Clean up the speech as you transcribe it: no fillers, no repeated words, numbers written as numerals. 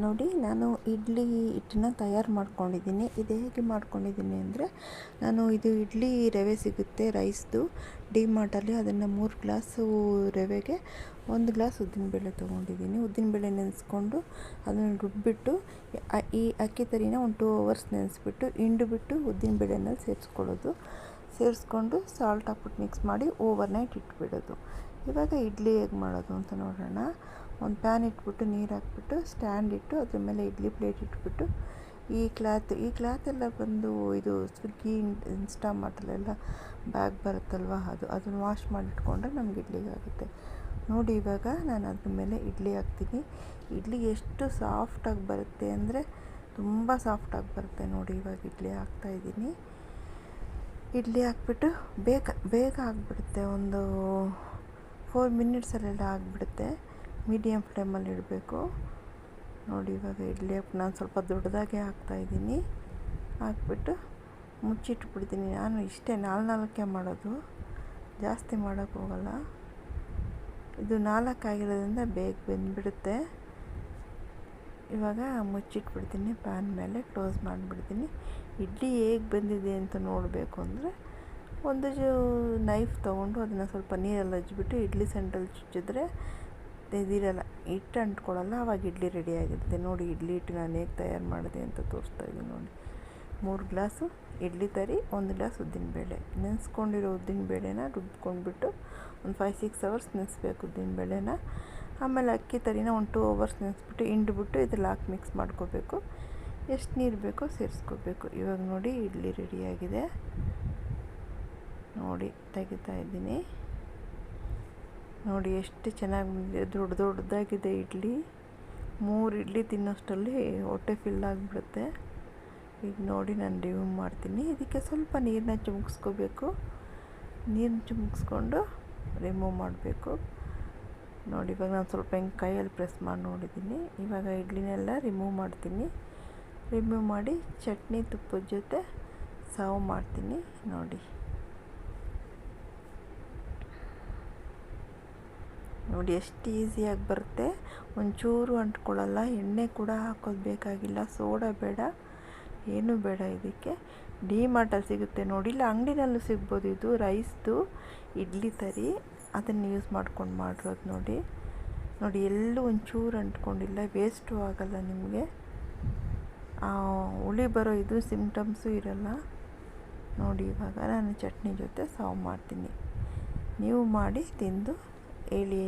ನೋಡಿ, ನಾನು ಇಡ್ಲಿ ಹಿಟ್ಟನ್ನ ತಯಾರು ಮಾಡ್ಕೊಂಡಿದ್ದೀನಿ. ಇದು ಹೇಗೆ ಮಾಡ್ಕೊಂಡಿದ್ದೀನಿ ಅಂದರೆ, ಇದು ಇಡ್ಲಿ ರವೆ ಸಿಗುತ್ತೆ ರೈಸ್ದು ಡಿಮಾರ್ಟಲ್ಲಿ. ಅದನ್ನು 3 ಗ್ಲಾಸು ರವೆಗೆ 1 ಗ್ಲಾಸ್ ಉದ್ದಿನಬೇಳೆ ತೊಗೊಂಡಿದ್ದೀನಿ. ಉದ್ದಿನಬೇಳೆ ನೆನೆಸ್ಕೊಂಡು ಅದನ್ನು ರುಬ್ಬಿಟ್ಟು ಈ ಅಕ್ಕಿ ತರಿನ ಒಂದು 2 ಅವರ್ಸ್ ನೆನೆಸ್ಬಿಟ್ಟು ಹಿಂಡಿಬಿಟ್ಟು ಉದ್ದಿನಬೇಳೆನಲ್ಲಿ ಸೇರಿಸ್ಕೊಂಡು ಸಾಲ್ಟ್ ಹಾಕ್ಬಿಟ್ಟು ಮಿಕ್ಸ್ ಮಾಡಿ ಓವರ್ನೈಟ್ ಇಟ್ಬಿಡೋದು. ಇವಾಗ ಇಡ್ಲಿ ಹೇಗೆ ಮಾಡೋದು ಅಂತ ನೋಡೋಣ. ಒಂದು ಪ್ಯಾನ್ ಇಟ್ಬಿಟ್ಟು ನೀರು ಹಾಕ್ಬಿಟ್ಟು ಸ್ಟ್ಯಾಂಡ್ ಇಟ್ಟು ಅದ್ರ ಮೇಲೆ ಇಡ್ಲಿ ಪ್ಲೇಟ್ ಇಟ್ಬಿಟ್ಟು ಈ ಕ್ಲಾತ್ ಎಲ್ಲ ಬಂದು ಇದು ಸ್ವಿಗ್ಗಿ ಇನ್ಸ್ಟಾಮಾರ್ಟಲ್ಲೆಲ್ಲ ಬ್ಯಾಗ್ ಬರುತ್ತಲ್ವ, ಅದನ್ನು ವಾಶ್ ಮಾಡಿಟ್ಕೊಂಡ್ರೆ ನಮ್ಗೆ ಇಡ್ಲಿಗೆ ಆಗುತ್ತೆ. ನೋಡಿ, ಇವಾಗ ನಾನು ಅದ್ರ ಮೇಲೆ ಇಡ್ಲಿ ಹಾಕ್ತೀನಿ. ಇಡ್ಲಿ ಎಷ್ಟು ಸಾಫ್ಟಾಗಿ ಬರುತ್ತೆ ಅಂದರೆ ತುಂಬ ಸಾಫ್ಟಾಗಿ ಬರುತ್ತೆ. ನೋಡಿ, ಇವಾಗ ಇಡ್ಲಿ ಹಾಕ್ತಾಯಿದ್ದೀನಿ. ಇಡ್ಲಿ ಹಾಕ್ಬಿಟ್ಟು ಬೇಗ ಆಗಿಬಿಡುತ್ತೆ. ಒಂದು 4 ಮಿನಿಟ್ಸಲ್ಲೆಲ್ಲ ಆಗಿಬಿಡುತ್ತೆ. ಮೀಡಿಯಮ್ ಫ್ಲೇಮಲ್ಲಿ ಇಡಬೇಕು. ನೋಡಿ, ಇವಾಗ ಇಡ್ಲಿ ನಾನು ಸ್ವಲ್ಪ ದೊಡ್ಡದಾಗೆ ಹಾಕ್ತಾಯಿದ್ದೀನಿ. ಹಾಕ್ಬಿಟ್ಟು ಮುಚ್ಚಿಟ್ಬಿಡ್ತೀನಿ. ನಾನು ಇಷ್ಟೇ 4 ಮಾಡೋದು, ಜಾಸ್ತಿ ಮಾಡೋಕ್ಕೆ ಹೋಗಲ್ಲ. ಇದು 4 ಆಗಿರೋದ್ರಿಂದ ಬೇಗ ಬೆಂದ್ಬಿಡುತ್ತೆ. ಇವಾಗ ಮುಚ್ಚಿಟ್ಬಿಡ್ತೀನಿ. ಪ್ಯಾನ್ ಮೇಲೆ ಕ್ಲೋಸ್ ಮಾಡಿಬಿಡ್ತೀನಿ. ಇಡ್ಲಿ ಹೇಗೆ ಬಂದಿದೆ ಅಂತ ನೋಡಬೇಕು ಅಂದರೆ ಒಂದು ನೈಫ್ ತೊಗೊಂಡು ಅದನ್ನು ಸ್ವಲ್ಪ ನೀರಲ್ಲಿ ಹಚ್ಬಿಟ್ಟು ಇಡ್ಲಿ ಸೆಂಟ್ರಲ್ಲಿ ಚುಚ್ಚಿದ್ರೆ ಇದಿರಲ್ಲ, ಹಿಟ್ಟು ಅಂಟ್ಕೊಳ್ಳಲ್ಲ. ಆವಾಗ ಇಡ್ಲಿ ರೆಡಿಯಾಗಿರುತ್ತೆ. ನೋಡಿ, ಇಡ್ಲಿ ಹಿಟ್ಟು ನಾನು ಹೇಗೆ ತಯಾರು ಮಾಡಿದೆ ಅಂತ ತೋರಿಸ್ತಾ ಇದ್ದೀನಿ. ನೋಡಿ, 3 ಗ್ಲಾಸು ಇಡ್ಲಿ ತರಿ, 1 ಗ್ಲಾಸ್ ಉದ್ದಿನಬೇಳೆ. ನೆನೆಸ್ಕೊಂಡಿರೋ ಉದ್ದಿನಬೇಳೆನ ರುಬ್ಕೊಂಡ್ಬಿಟ್ಟು ಒಂದು 5-6 ಅವರ್ಸ್ ನೆನೆಸ್ಬೇಕು ಉದ್ದಿನಬೇಳೆನ. ಆಮೇಲೆ ಅಕ್ಕಿ ತರಿನ ಒಂದು 2 ಅವರ್ಸ್ ನೆನೆಸ್ಬಿಟ್ಟು ಹಿಂಡ್ಬಿಟ್ಟು ಇದ್ರಲ್ಲಿ ಹಾಕಿ ಮಿಕ್ಸ್ ಮಾಡ್ಕೋಬೇಕು. ಎಷ್ಟು ನೀರು ಬೇಕೋ ಸೇರಿಸ್ಕೋಬೇಕು. ಇವಾಗ ನೋಡಿ, ಇಡ್ಲಿ ರೆಡಿಯಾಗಿದೆ. ನೋಡಿ, ತೆಗಿತಾ ಇದ್ದೀನಿ. ನೋಡಿ, ಎಷ್ಟು ಚೆನ್ನಾಗಿ ಬಂದಿದೆ. ದೊಡ್ಡದಾಗಿದೆ ಇಡ್ಲಿ. 3 ಇಡ್ಲಿ ತಿನ್ನೋಷ್ಟರಲ್ಲಿ ಹೊಟ್ಟೆ ಫಿಲ್ ಆಗಿಬಿಡುತ್ತೆ. ಈಗ ನೋಡಿ, ನಾನು ರಿಮೂವ್ ಮಾಡ್ತೀನಿ. ಇದಕ್ಕೆ ಸ್ವಲ್ಪ ನೀರನ್ನ ಚಿಮುಕ್ಸ್ಕೋಬೇಕು. ನೀರನ್ನ ಚಿಮುಕ್ಸ್ಕೊಂಡು ರಿಮೂವ್ ಮಾಡಬೇಕು. ನೋಡಿ, ಇವಾಗ ನಾನು ಸ್ವಲ್ಪ ಹಿಂಗೆ ಕೈಯಲ್ಲಿ ಪ್ರೆಸ್ ಮಾಡಿ ನೋಡಿದ್ದೀನಿ. ಇವಾಗ ಇಡ್ಲಿನೆಲ್ಲ ರಿಮೂವ್ ಮಾಡ್ತೀನಿ. ರಿಮೂವ್ ಮಾಡಿ ಚಟ್ನಿ ತುಪ್ಪದ ಜೊತೆ ಸರ್ವ್ ಮಾಡ್ತೀನಿ. ನೋಡಿ ಎಷ್ಟು ಈಸಿಯಾಗಿ ಬರುತ್ತೆ. ಒಂಚೂರು ಅಂಟ್ಕೊಳ್ಳಲ್ಲ. ಎಣ್ಣೆ ಕೂಡ ಹಾಕೋದು ಬೇಕಾಗಿಲ್ಲ. ಸೋಡಾ ಬೇಡ, ಏನೂ ಬೇಡ. ಇದಕ್ಕೆ ಡಿಮಾರ್ಟಲ್ಲಿ ಸಿಗುತ್ತೆ ನೋಡಿ. ಇಲ್ಲ ಅಂಗಡಿನಲ್ಲೂ ಸಿಗ್ಬೋದು. ಇದು ರೈಸ್ದು ಇಡ್ಲಿ ತರಿ, ಅದನ್ನು ಯೂಸ್ ಮಾಡ್ಕೊಂಡು ಮಾಡಿರೋದು. ನೋಡಿ, ಎಲ್ಲೂ ಒಂಚೂರು ಅಂಟ್ಕೊಂಡಿಲ್ಲ. ವೇಸ್ಟು ಆಗಲ್ಲ ನಿಮಗೆ. ಹುಳಿ ಬರೋ ಇದು ಸಿಮ್ಟಮ್ಸು ಇರಲ್ಲ. ನೋಡಿ, ಇವಾಗ ನಾನು ಚಟ್ನಿ ಜೊತೆ ಸರ್ವ್ ಮಾಡ್ತೀನಿ. ನೀವು ಮಾಡಿ ತಿಂದು ಹೇಳಿ.